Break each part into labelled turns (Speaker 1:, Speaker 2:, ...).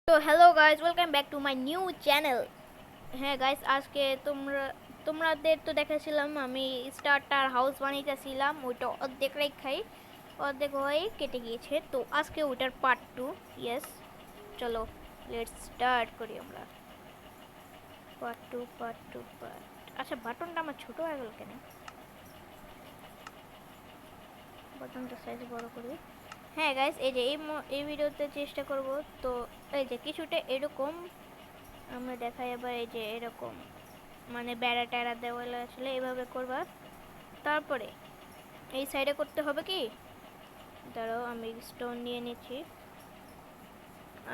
Speaker 1: তো hello guys, welcome back to my new channel. হ্যাঁ guys, আজকে তোমাদের তো দেখাছিলাম আমি স্টার্টার হাউস বানাইতেছিলাম। ওইটা অর্ধেক রেখাই অর্ধেক হয়ে কেটে গিয়েছে। তো আজকে ওইটার পার্ট 2। ইয়েস, চলো লেটস স্টার্ট করি আমরা। পার্ট 2 আচ্ছা, বাটনটা আমার ছোট হয়ে গেল কেন? বাটনটা সাইজ বড় করি। হ্যাঁ গাইস, এই যে এই ভিডিওতে চেষ্টা করব। তো এই যে কিছুটা এরকম আমরা দেখাই। আবার এই যে এরকম মানে বেড়া টেড়া দেওয়ালে আসলে এইভাবে করবা। তারপরে এই সাইডে করতে হবে কি, দাঁড়াও আমি স্টোন নিয়ে নিচ্ছি।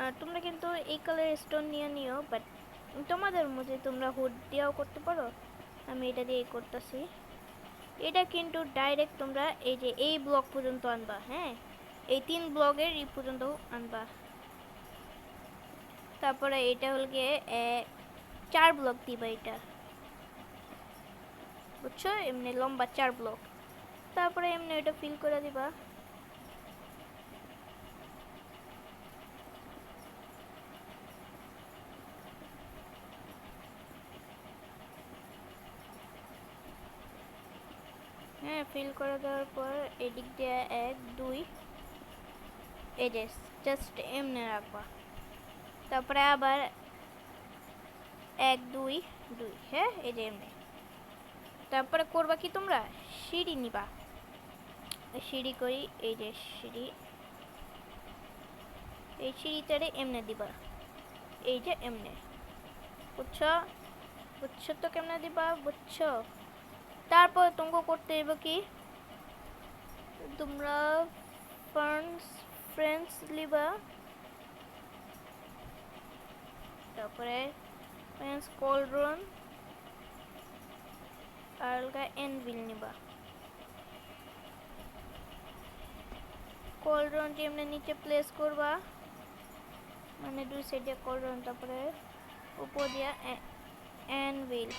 Speaker 1: আর তোমরা কিন্তু এই কালারের স্টোন নিয়ে নিও, বাট তোমাদের মধ্যে তোমরা হুড দিয়েও করতে পারো। আমি এটা দিয়ে করতেছি। এটা কিন্তু ডাইরেক্ট তোমরা এই যে এই ব্লক পর্যন্ত আনবা। হ্যাঁ, এই 3 ব্লকের এই পর্যন্ত আনবা। তারপরে এটা হল গিয়ে 4 ব্লক দিবা এটা, বুঝছো? এমনি লম্বা 4 ব্লক। তারপরে এমনি এটা ফিল করে দিবা। হ্যাঁ, ফিল করে দেওয়ার পর এদিক দিয়ে 1 2 এই যে জাস্ট এমনি রাখবা। তারপরে আবার 1 2 2, হ্যাঁ এই যে এমনি। তারপরে করবা কি তোমরা, সিঁড়ি নিবা। সিঁড়ি করি, এই যে সিঁড়ি, এই সিঁড়িটারে এমনি দিবা। এই যে এমনি, বুঝছো? বুঝছো তো কেমনে দিবা, বুঝছো? তারপর তোমাকে করতে হইব কি, তোমরা ফ্রেন্ডস ফ্রেন্ডস লিবা। তারপরে ফ্রেন্ডস কোলড্রন আর এনভিল নিবা। কোলড্রন এমনি নিচে প্লেস করবা, মানে দুই সাইডে কোলড্রন। তারপরে উপর দিয়া এনভিল।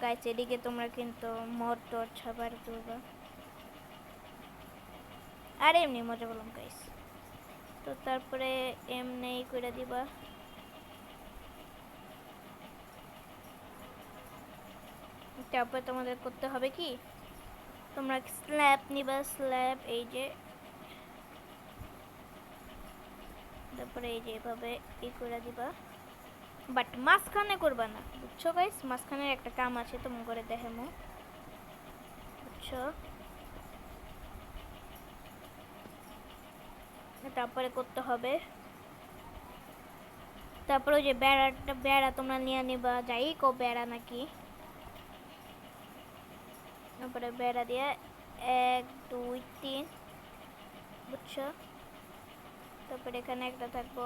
Speaker 1: গাইস, এদিকে তোমরা কিন্তু মদ টদ ছাবার তুলবা। আর এমনি মজা বললাম গাইস। তো তারপরে এমনি করে দিবা। তারপর তোমাদের করতে হবে কি, তোমরা স্ল্যাব নিবা। স্ল্যাব এই যে, তারপরে এই যে এভাবে করে দিবা। বাট মাঝখানে করবা না, বুঝছো গাইস? মাঝখানের একটা কাম আছে, তুমি করে দেখামো, বুঝছো? তারপরে করতে হবে, তারপরে ওই যে বেড়া তোমরা নিয়ে নিবা, যাই কো বেড়া নাকি। তারপরে বেড়া দিয়ে 1 2 3, বুঝছো? তারপরে এখানে একটা থাকবো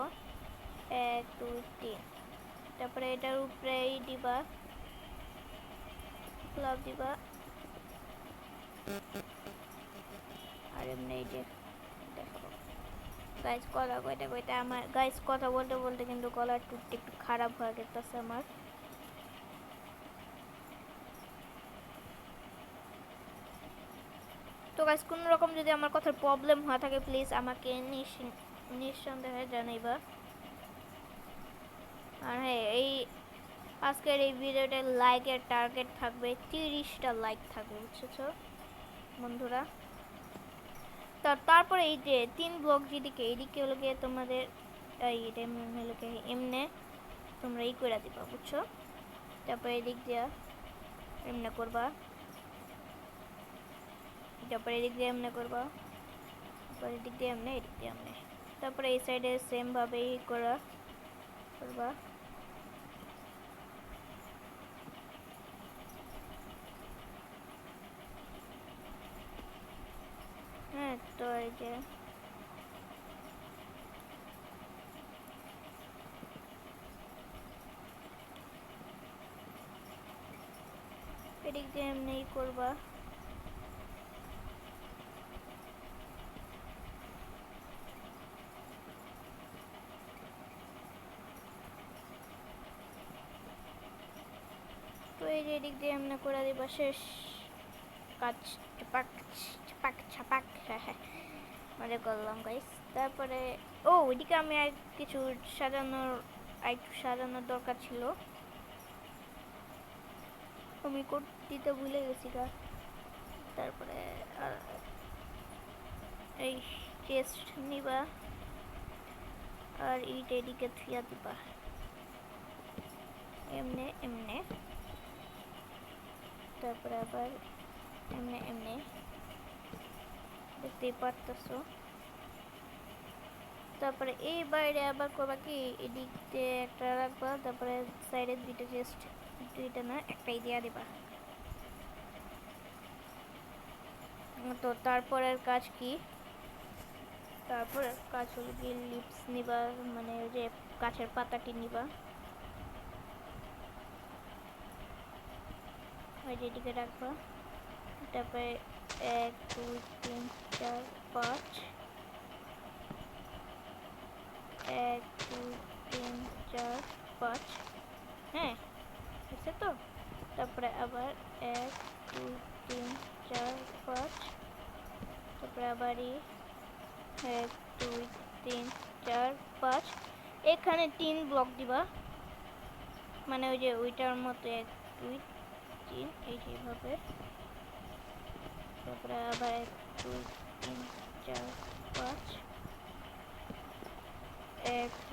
Speaker 1: 1 2 3। তারপরে এটার উপরেই দিবা, ফ্লাপ দিবা। আর এমনি এই যে দেখো গাইস, কথা কইতে কইতে আমার গাইস কথা বলতে বলতে কিন্তু গলার টুটটি একটু খারাপ হয়ে গেছে আমার। তো গাইস, কোনো রকম যদি আমার কথার প্রবলেম হয়ে থাকে প্লিজ আমাকে নিঃসন্দেহে জানাইবা। আর হ্যাঁ, এই আজকের এই ভিডিওতে লাইকের টার্গেট থাকবে 30টা লাইক থাকবে, বুঝছো বন্ধুরা? তারপরে এই যে 3 ব্লক যেদিকে, এইদিকে হলো গিয়ে তোমাদের এটা হলো গিয়ে এমনে তোমরা করে দিবা, বুঝছো? তারপরে এদিক দিয়া এমনে করবা। তারপরে এদিক দিয়ে এমনি করবা। তারপরে এদিক দিয়ে এমনি, এদিক দিয়ে এমনি। তারপরে এই সাইডে সেম ভাবেই করবা। হ্যাঁ, তো এই যে এদিক দিয়ে এমনি করবা। তো এই যে এদিক দিয়ে এমনি করে দিবা, শেষ কাজ। চাপাক চাপাক চাপাক, হ্যাঁ হ্যাঁ। মজা করলাম গাইস। তারপরে ওইদিকে আমি আর কিছু একটু সাজানোর দরকার ছিল, আমি দিতে ভুলে গেছি গা। তারপরে এই চেস্ট নিবা আর ইট এদিকে থুয়া দিবা এমনে এমনে, তারপরে আবার এমনে এমনে, দেখতেই পারতেছো। তারপরে এই বাইরে আবার করবা কি, এদিক দিয়ে একটা রাখবা, তারপরে সাইডে দুইটা চেস্ট, দুইটা না একটাই দিয়া দিবা। তো তারপরের কাজ কি, তারপরের কাজ হলো কি লিপস নিবা, মানে ওই যে গাছের পাতাটি নিবা, ওই যে এদিকে রাখবা। তারপরে 1 2 3 4 5, 1 2 3 4 5, হ্যাঁ বুঝছে তো। তারপরে আবার 1 2 3 4 5, তারপরে আবারই 1 2 3 4 5, এখানে 3 ব্লক দিবা, মানে ওই যে ওইটার মতো 1 2 3 এই যেভাবে। তারপরে আবার 1 2 3 4 5, 1